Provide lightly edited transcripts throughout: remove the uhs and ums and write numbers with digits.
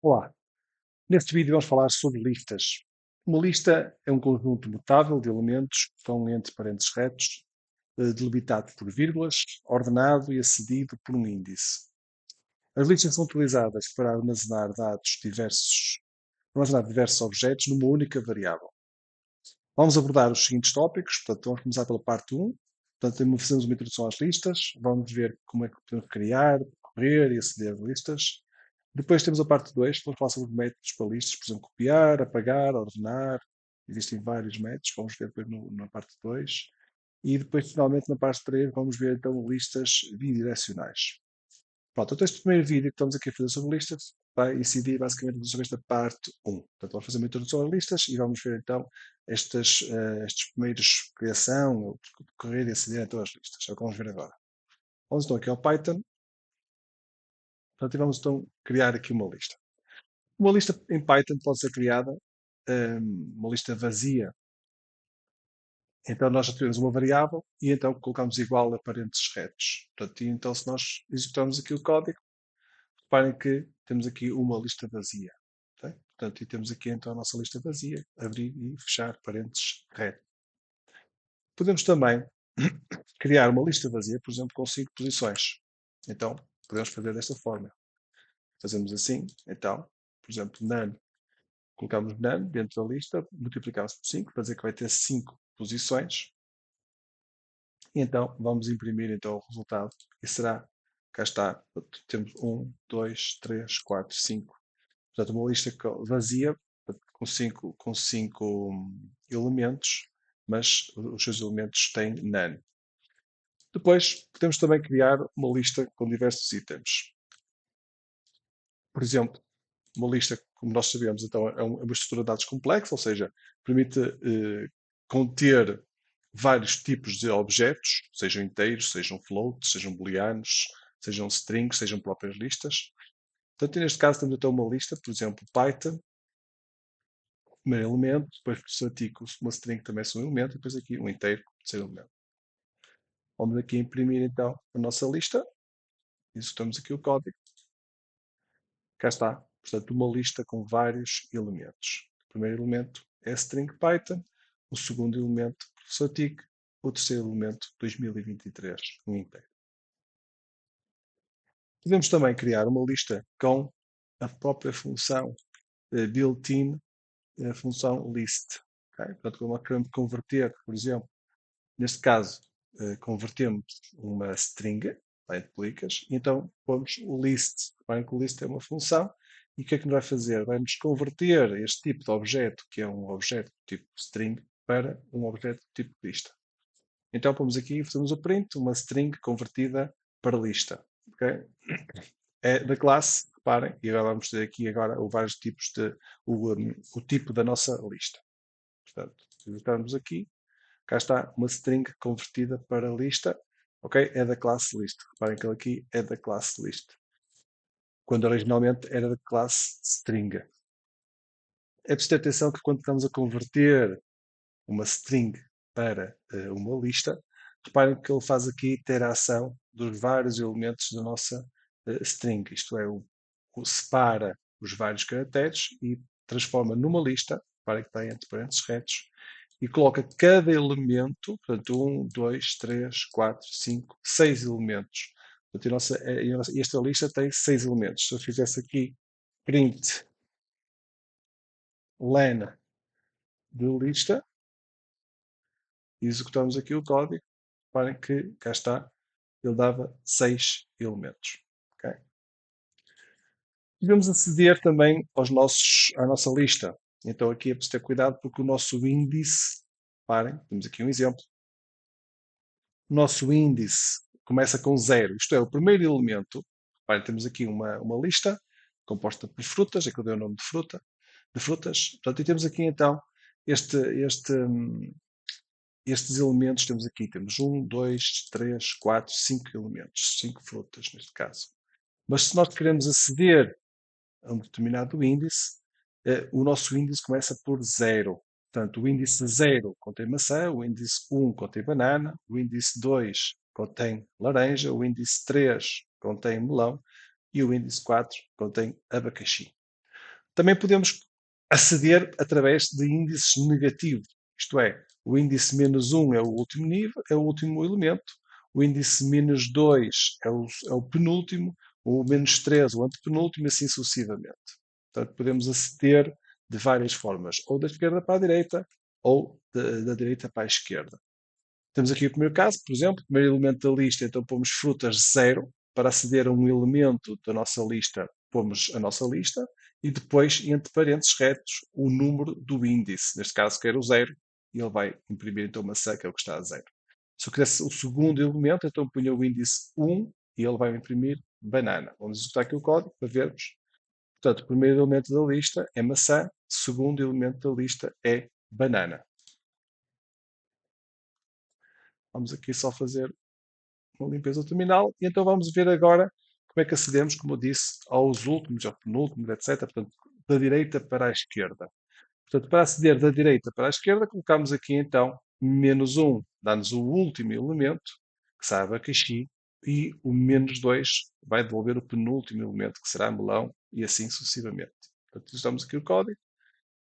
Olá, neste vídeo vamos falar sobre listas. Uma lista é um conjunto mutável de elementos que estão entre parênteses retos, delimitado por vírgulas, ordenado e acedido por um índice. As listas são utilizadas para armazenar diversos objetos numa única variável. Vamos abordar os seguintes tópicos, portanto, vamos começar pela parte 1. Portanto, fazemos uma introdução às listas, vamos ver como é que podemos criar, correr e aceder a listas. Depois temos a parte 2, que vamos falar sobre métodos para listas, por exemplo, copiar, apagar, ordenar. Existem vários métodos, vamos ver depois na parte 2. E depois, finalmente, na parte 3, vamos ver então listas bidirecionais. Pronto, então este primeiro vídeo que estamos aqui a fazer sobre listas vai incidir basicamente sobre esta parte 1. Portanto, vamos fazer uma introdução a listas e vamos ver então estes primeiros criação, correr e aceder então às listas. É o que vamos ver agora. Vamos então aqui ao Python. Portanto, e vamos então criar aqui uma lista. Uma lista em Python pode ser criada, uma lista vazia. Então nós já temos uma variável e então colocamos igual a parênteses retos. Portanto, e então se nós executarmos aqui o código, reparem que temos aqui uma lista vazia. Ok? Portanto, e temos aqui então a nossa lista vazia, abrir e fechar parênteses reto. Podemos também criar uma lista vazia, por exemplo, com 5 posições. Então, podemos fazer desta forma. Fazemos assim, então, por exemplo, none. Colocamos none dentro da lista, multiplicamos por 5, para dizer que vai ter 5 posições. E então vamos imprimir então o resultado. E será, cá está, temos 1, 2, 3, 4, 5. Portanto, uma lista vazia com cinco elementos, mas os seus elementos têm none. Depois, podemos também criar uma lista com diversos itens. Por exemplo, uma lista, como nós sabemos, então é uma estrutura de dados complexa, ou seja, permite conter vários tipos de objetos, sejam inteiros, sejam floats, sejam booleanos, sejam strings, sejam próprias listas. Portanto, neste caso temos então uma lista, por exemplo, Python, primeiro elemento, depois por artigo, uma string também é um elemento, e depois aqui um inteiro, terceiro elemento. Vamos aqui imprimir então a nossa lista, executamos aqui o código. Cá está, portanto, uma lista com vários elementos. O primeiro elemento é string Python, o segundo elemento, professor TIC, o terceiro elemento, 2023, um inteiro. Podemos também criar uma lista com a própria função built-in, a função list. Okay? Portanto, quando nós queremos converter, por exemplo, neste caso, convertemos uma string, em duplicas, e então pomos o list. Reparem que o list é uma função, e o que é que nos vai fazer? Vai-nos converter este tipo de objeto, que é um objeto tipo string, para um objeto tipo lista. Então pomos aqui e fazemos o print, uma string convertida para lista. Okay? É da classe, reparem, e agora vamos ter aqui agora vários tipos o tipo da nossa lista. Portanto, se visitarmos aqui, cá está uma string convertida para lista, ok? É da classe list. Reparem que ele aqui é da classe list, quando originalmente era da classe string. É preciso ter atenção que quando estamos a converter uma string para uma lista, reparem que ele faz aqui ter a ação dos vários elementos da nossa string, isto é, separa os vários caracteres e transforma numa lista, reparem que está entre parênteses retos, e coloca cada elemento, portanto, 1, 2, 3, 4, 5, 6 elementos. Portanto, esta lista tem 6 elementos. Se eu fizesse aqui print len de lista, e executamos aqui o código, reparem que cá está, ele dava 6 elementos. Okay? Devemos aceder também à nossa lista. Então aqui é preciso ter cuidado porque o nosso índice, reparem, temos aqui um exemplo, o nosso índice começa com 0, isto é, o primeiro elemento, reparem, temos aqui uma lista composta por frutas, é que eu dei o nome de frutas, portanto, e temos aqui então estes elementos, temos 1, 2, 3, 4, 5 elementos, 5 frutas neste caso. Mas se nós queremos aceder a um determinado índice, o nosso índice começa por 0. Portanto, o índice 0 contém maçã, o índice 1 contém banana, o índice 2 contém laranja, o índice 3 contém melão e o índice 4 contém abacaxi. Também podemos aceder através de índices negativos, isto é, o índice -1 é o último nível, é o último elemento, o índice -2 é o penúltimo, o -3 o antepenúltimo, e assim sucessivamente. Portanto, podemos aceder de várias formas, ou da esquerda para a direita, ou da direita para a esquerda. Temos aqui o primeiro caso, por exemplo, o primeiro elemento da lista, então pomos frutas 0. Para aceder a um elemento da nossa lista, pomos a nossa lista e depois, entre parênteses retos, o número do índice. Neste caso, quero o 0 e ele vai imprimir então maçã, que é o que está a 0. Se eu quisesse o segundo elemento, então punha o índice 1 e ele vai imprimir banana. Vamos executar aqui o código para vermos. Portanto, o primeiro elemento da lista é maçã, o segundo elemento da lista é banana. Vamos aqui só fazer uma limpeza terminal. E então vamos ver agora como é que acedemos, como eu disse, aos últimos, ao penúltimo, etc. Portanto, da direita para a esquerda. Portanto, para aceder da direita para a esquerda, colocamos aqui então -1, dá-nos o último elemento, que será abacaxi, e o -2 vai devolver o penúltimo elemento, que será melão, e assim sucessivamente. Portanto, estamos aqui o código.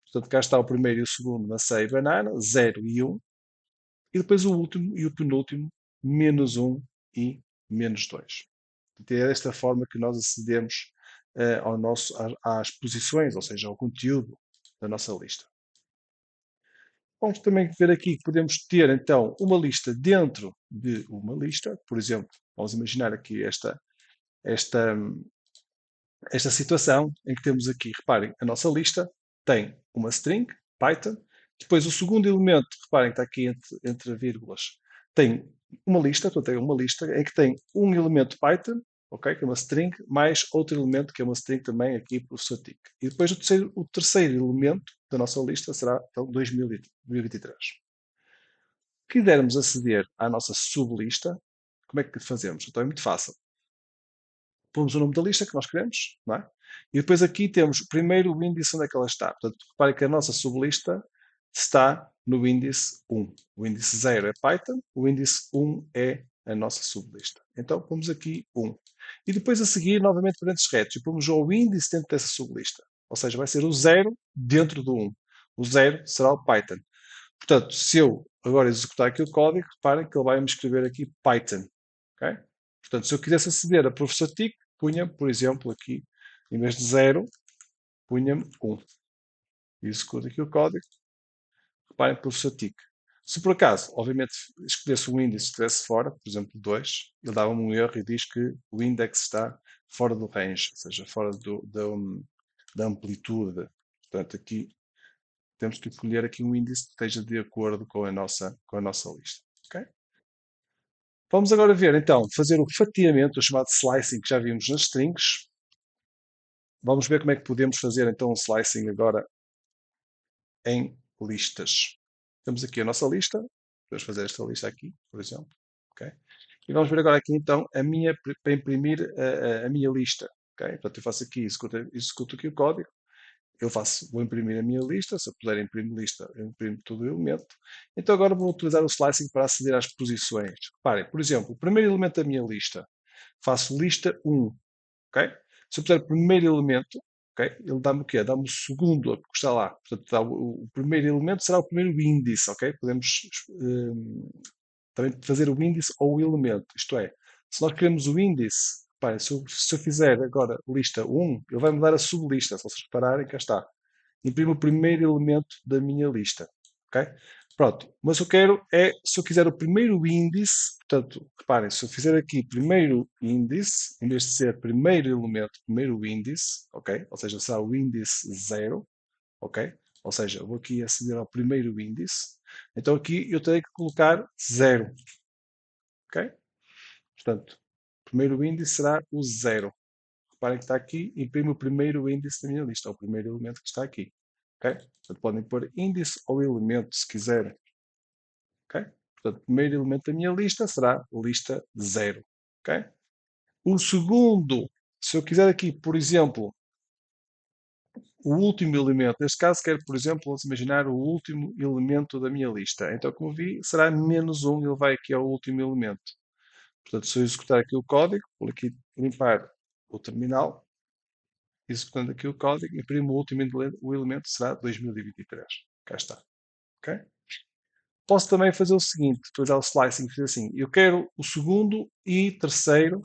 Portanto, cá está o primeiro e o segundo, maçã e banana, 0 e 1. E depois o último e o penúltimo, -1 e -2. É desta forma que nós acedemos às posições, ou seja, ao conteúdo da nossa lista. Vamos também ver aqui que podemos ter, então, uma lista dentro de uma lista. Por exemplo, vamos imaginar aqui esta, esta situação em que temos aqui, reparem, a nossa lista tem uma string, Python, depois o segundo elemento, reparem que está aqui entre vírgulas, tem uma lista, portanto, tem uma lista em que tem um elemento Python, ok, que é uma string, mais outro elemento que é uma string também aqui, professor TIC. E depois o terceiro elemento da nossa lista será, então, 2023. Se quisermos aceder à nossa sublista, como é que fazemos? Então é muito fácil. Pomos o nome da lista que nós queremos, não é? E depois aqui temos primeiro o índice onde é que ela está. Portanto, reparem que a nossa sublista está no índice 1. O índice 0 é Python, o índice 1 é a nossa sublista. Então, pomos aqui 1. E depois a seguir, novamente, parênteses retos, e pomos o índice dentro dessa sublista. Ou seja, vai ser o 0 dentro do 1. O 0 será o Python. Portanto, se eu agora executar aqui o código, reparem que ele vai me escrever aqui Python. Okay? Portanto, se eu quisesse aceder a professor TIC, punha, por exemplo, aqui, em vez de 0, punha-me 1. Executo aqui o código. Reparem, professor TIC. Se por acaso, obviamente, escolhesse um índice que estivesse fora, por exemplo, 2, ele dava-me um erro e diz que o index está fora do range, ou seja, fora da amplitude. Portanto, aqui temos que escolher aqui um índice que esteja de acordo com a nossa lista. Okay? Vamos agora ver, então, fazer o fatiamento, o chamado slicing, que já vimos nas strings. Vamos ver como é que podemos fazer, então, o slicing agora em listas. Temos aqui a nossa lista. Vamos fazer esta lista aqui, por exemplo. Okay? E vamos ver agora aqui, então, para imprimir a minha lista. Okay? Portanto, eu faço aqui, executo aqui o código. Vou imprimir a minha lista. Se eu puder imprimir lista, eu imprimo todo o elemento. Então agora vou utilizar o slicing para aceder às posições. Reparem, por exemplo, o primeiro elemento da minha lista, faço lista 1. Okay? Se eu puser o primeiro elemento, okay, ele dá-me o quê? Dá-me o segundo que está lá. Portanto, o primeiro elemento será o primeiro índice. Okay? Podemos também fazer o índice ou o elemento. Isto é, se nós queremos o índice, se eu fizer agora lista 1, ele vai me dar a sublista. Se vocês repararem, cá está. Imprimo o primeiro elemento da minha lista. Ok? Pronto. Mas eu quero é, se eu quiser o primeiro índice, portanto, reparem, se eu fizer aqui primeiro índice, em vez de ser primeiro elemento, primeiro índice, ok? Ou seja, será o índice 0, ok? Ou seja, eu vou aqui aceder ao primeiro índice. Então aqui eu tenho que colocar 0, ok? Portanto, o primeiro índice será o 0. Reparem que está aqui, imprimo o primeiro índice da minha lista, ou o primeiro elemento que está aqui. Okay? Portanto, podem pôr índice ou elemento se quiserem. Okay? Portanto, o primeiro elemento da minha lista será lista 0. Okay? O segundo, se eu quiser aqui, por exemplo, o último elemento, neste caso quero, por exemplo, vamos imaginar o último elemento da minha lista. Então, como vi, será -1, ele vai aqui ao último elemento. Portanto, se eu executar aqui o código, vou aqui limpar o terminal, executando aqui o código, imprimo o último o elemento, será 2023. Cá está. Ok? Posso também fazer o seguinte, utilizar o slicing, fazer assim, eu quero o segundo e terceiro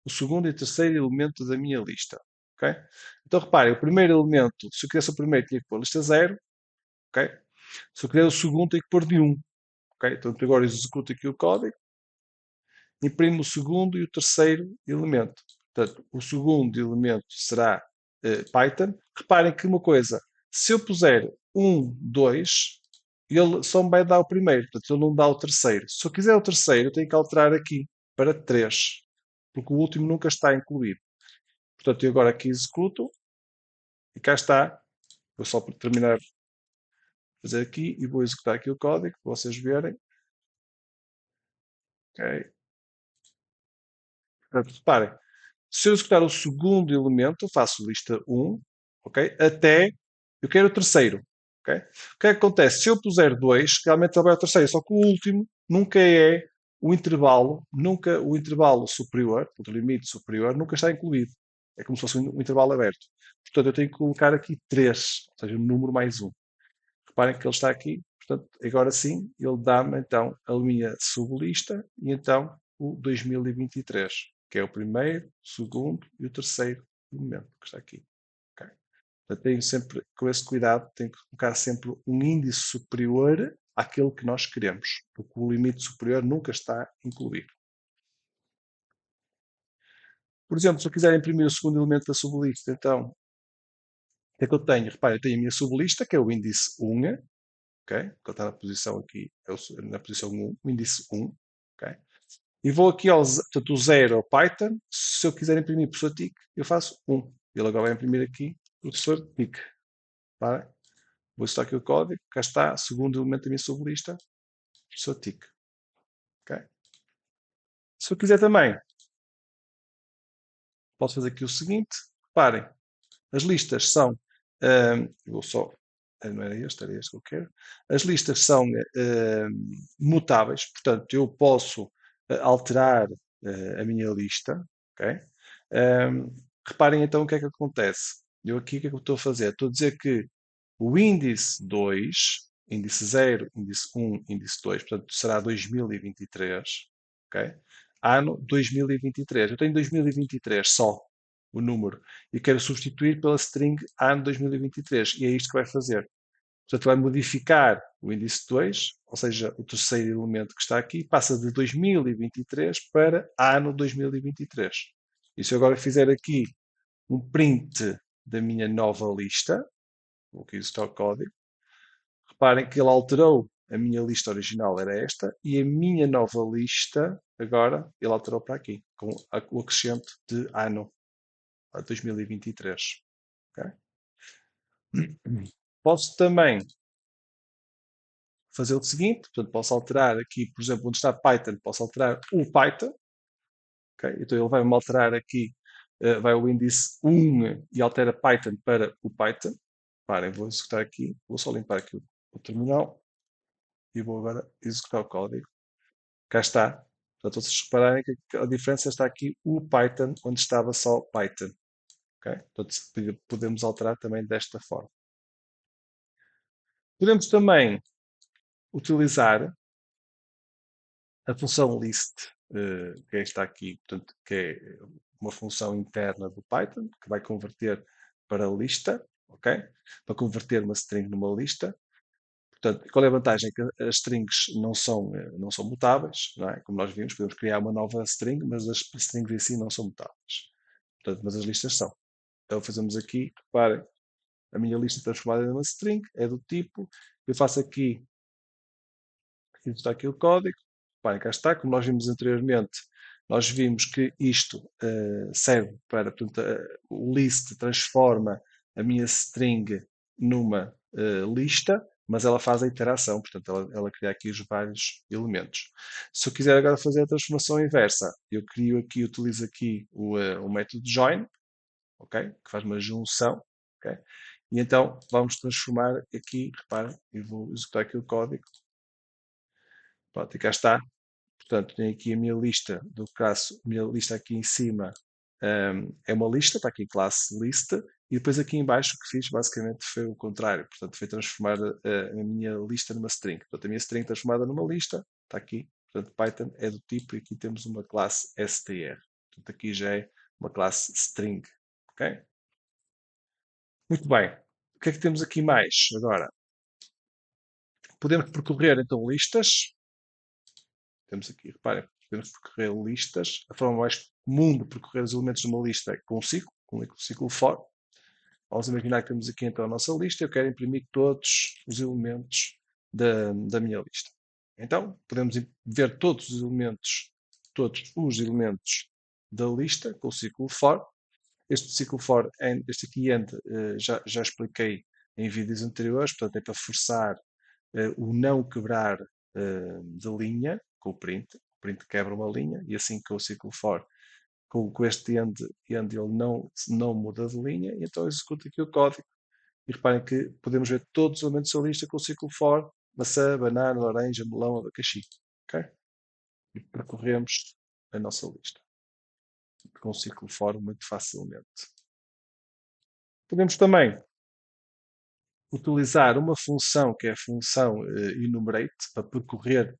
elemento da minha lista. Ok? Então reparem, o primeiro elemento, se eu quisesse o primeiro, tinha que pôr lista 0. Ok? Se eu quiser o segundo, tenho que pôr de 1. Ok? Então agora executo aqui o código, imprimo o segundo e o terceiro elemento. Portanto, o segundo elemento será Python. Reparem que uma coisa, se eu puser 1, 2, ele só me vai dar o primeiro, portanto ele não dá o terceiro. Se eu quiser o terceiro, eu tenho que alterar aqui para 3, porque o último nunca está incluído. Portanto, eu agora aqui executo e cá está. Vou só terminar de fazer aqui e vou executar aqui o código para vocês verem. Ok. Portanto, reparem, se eu executar o segundo elemento, faço lista 1, ok? Até eu quero o terceiro. Ok? O que é que acontece? Se eu puser 2, realmente ele vai ao terceiro, só que o último nunca é nunca o intervalo superior, o limite superior, nunca está incluído. É como se fosse um intervalo aberto. Portanto, eu tenho que colocar aqui 3, ou seja, o número mais 1. Reparem que ele está aqui, portanto, agora sim, ele dá-me então a minha sublista e então o 2023, que é o primeiro, o segundo e o terceiro elemento que está aqui. Ok? Portanto, tenho sempre, com esse cuidado, tenho que colocar sempre um índice superior àquele que nós queremos, porque o limite superior nunca está incluído. Por exemplo, se eu quiser imprimir o segundo elemento da sublista, então, o que é que eu tenho? Repare, eu tenho a minha sublista, que é o índice 1, ok? Que está na posição aqui, na posição 1, o índice 1, ok? E vou aqui portanto, o 0 ao Python. Se eu quiser imprimir professor TIC, eu faço 1. Ele agora vai imprimir aqui professor TIC. Tá? Vou citar aqui o código. Cá está, segundo elemento da minha sublista, professor TIC. Okay? Se eu quiser também, posso fazer aqui o seguinte. Reparem, as listas são. Vou só. Não era este que eu quero. As listas são mutáveis, portanto, eu posso alterar a minha lista. Ok? Reparem então o que é que acontece. Eu aqui o que é que eu estou a fazer? Estou a dizer que o índice 2, índice 0, índice 1, índice 2, portanto, será 2023. Ok? Ano 2023. Eu tenho 2023 só, o número, e quero substituir pela string ano 2023. E é isto que vai fazer. Portanto, vai modificar o índice 2, ou seja, o terceiro elemento que está aqui, passa de 2023 para ano 2023. E se eu agora fizer aqui um print da minha nova lista, vou aqui executar o código, reparem que ele alterou a minha lista original, era esta, e a minha nova lista, agora, ele alterou para aqui, com o acrescento de ano 2023. Okay? Posso também fazer o seguinte, portanto, posso alterar aqui, por exemplo, onde está Python, posso alterar o Python, okay? Então ele vai-me alterar aqui, vai o índice 1 e altera Python para o Python. Parem, vou executar aqui, vou só limpar aqui o terminal e vou agora executar o código. Cá está. Portanto, vocês repararem que a diferença está aqui o Python, onde estava só Python. Okay? Portanto, podemos alterar também desta forma. Podemos também utilizar a função list, que está aqui, portanto, que é uma função interna do Python, que vai converter para lista, ok? Para converter uma string numa lista. Portanto, qual é a vantagem? É que as strings não são mutáveis, não é? Como nós vimos, podemos criar uma nova string, mas as strings em si não são mutáveis. Portanto, mas as listas são. Então fazemos aqui, reparem, a minha lista transformada numa string, é do tipo, eu faço aqui, está aqui o código, reparem, cá está, como nós vimos anteriormente, nós vimos que isto serve para, portanto, o list transforma a minha string numa lista, mas ela faz a iteração, portanto, ela cria aqui os vários elementos. Se eu quiser agora fazer a transformação inversa, eu crio aqui, utilizo aqui o método join, ok? Que faz uma junção, ok? E então vamos transformar aqui, reparem, eu vou executar aqui o código. Pronto, e cá está. Portanto, tenho aqui a minha lista, do caso, a minha lista aqui em cima é uma lista, está aqui classe lista, e depois aqui em baixo o que fiz basicamente foi o contrário, portanto foi transformar a minha lista numa string. Portanto a minha string transformada numa lista, está aqui, portanto Python é do tipo, e aqui temos uma classe str. Portanto aqui já é uma classe string, ok? Muito bem. O que é que temos aqui mais agora? Podemos percorrer então listas. Temos aqui, reparem, podemos percorrer listas. A forma mais comum de percorrer os elementos de uma lista é com um ciclo, com um ciclo for. Vamos imaginar que temos aqui então a nossa lista. Eu quero imprimir todos os elementos da minha lista. Então, podemos ver todos os elementos da lista com o ciclo for. Este ciclo for, este aqui end, já expliquei em vídeos anteriores, portanto é para forçar o não quebrar de linha com o print. O print quebra uma linha e assim com o ciclo for, com este end ele não muda de linha, e então executa aqui o código. E reparem que podemos ver todos os elementos da lista com o ciclo for: maçã, banana, laranja, melão, abacaxi. Okay? E percorremos a nossa lista com o ciclo for muito facilmente. Podemos também utilizar uma função que é a função enumerate para percorrer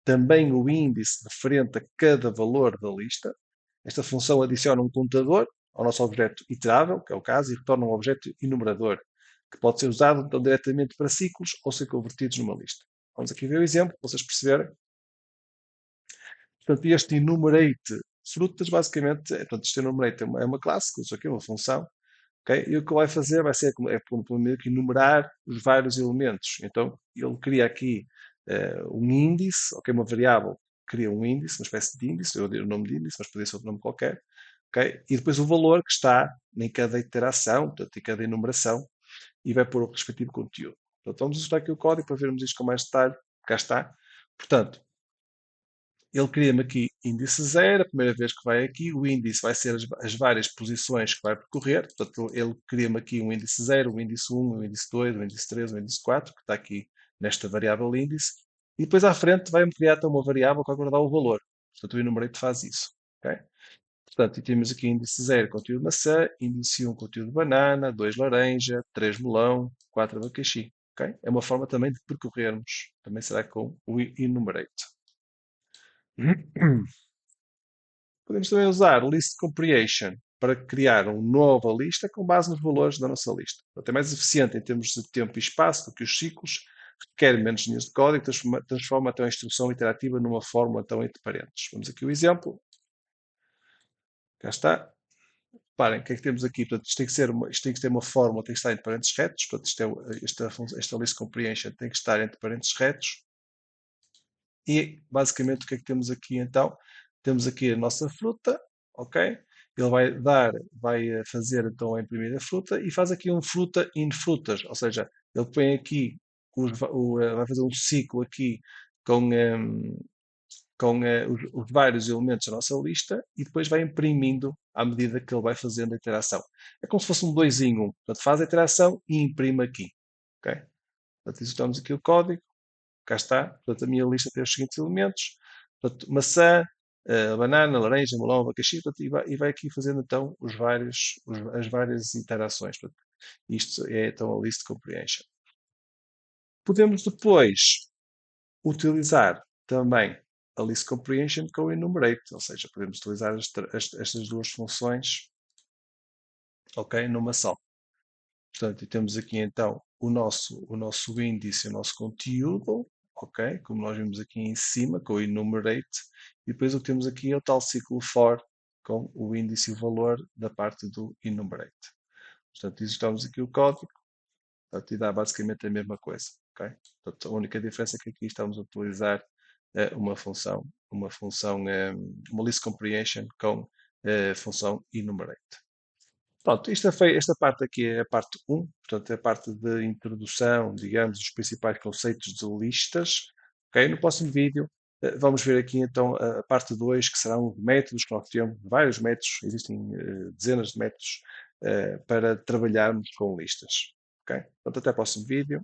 também o índice referente a cada valor da lista. Esta função adiciona um contador ao nosso objeto iterável, que é o caso, e retorna um objeto enumerador, que pode ser usado então, diretamente para ciclos ou ser convertidos numa lista. Vamos aqui ver o exemplo, para vocês perceberem. Portanto, este enumerate frutas, basicamente, este enumerate é uma classe, que usa aqui uma função, okay? E o que vai fazer vai ser que enumerar os vários elementos. Então, ele cria aqui um índice, ok, uma variável cria um índice, uma espécie de índice, eu dei o nome de índice, mas poderia ser outro nome qualquer, ok? E depois o valor que está em cada iteração, portanto, em cada enumeração, e vai pôr o respectivo conteúdo. Portanto, vamos ajustar aqui o código para vermos isto com mais detalhe. Cá está. Portanto, ele cria-me aqui índice 0, a primeira vez que vai aqui, o índice vai ser as várias posições que vai percorrer, portanto ele cria-me aqui um índice 0, um índice 1, um índice 2, um índice 3, um índice 4, que está aqui nesta variável índice, e depois à frente vai-me criar então uma variável que vai guardar o valor, portanto o enumerate faz isso, ok? Portanto, e temos aqui índice 0, conteúdo maçã, índice 1, conteúdo banana, 2 laranja, 3 melão, 4 abacaxi, ok? É uma forma também de percorrermos, também será com o enumerate. Podemos também usar list comprehension para criar uma nova lista com base nos valores da nossa lista. É mais eficiente em termos de tempo e espaço do que os ciclos, requer menos linhas de código, transforma então a instrução iterativa numa fórmula então entre parênteses. Vamos aqui o exemplo. Cá está. Reparem, o que é que temos aqui? Portanto, isto tem que ter uma fórmula, tem que estar entre parênteses retos. Portanto, esta list comprehension tem que estar entre parênteses retos. E basicamente o que é que temos aqui então? Temos aqui a nossa fruta, ok? Ele vai fazer então a imprimir a fruta e faz aqui um fruta in frutas, ou seja, ele põe aqui, vai fazer um ciclo aqui com, os vários elementos da nossa lista e depois vai imprimindo à medida que ele vai fazendo a interação. É como se fosse um 2 em 1. Portanto, faz a interação e imprime aqui, ok? Portanto, executamos aqui o código. Cá está. Portanto, a minha lista tem os seguintes elementos. Portanto, maçã, banana, laranja, melão, abacaxi, portanto, e vai aqui fazendo então as várias iterações. Portanto, isto é então a list comprehension. Podemos depois utilizar também a list comprehension com o enumerate, ou seja, podemos utilizar estas duas funções, ok, numa só. Portanto, temos aqui então o nosso índice, o nosso conteúdo, ok? Como nós vimos aqui em cima, com o enumerate, e depois o que temos aqui é o tal ciclo for, com o índice e o valor da parte do enumerate. Portanto, executamos aqui o código, portanto, e dá basicamente a mesma coisa, ok? Portanto, a única diferença é que aqui estamos a utilizar uma list comprehension com a função enumerate. Pronto, esta parte aqui é a parte 1, portanto é a parte de introdução, digamos, dos principais conceitos de listas. Ok? No próximo vídeo vamos ver aqui então a parte 2, que serão métodos, que nós temos vários métodos, existem dezenas de métodos para trabalharmos com listas. Ok? Portanto, até o próximo vídeo.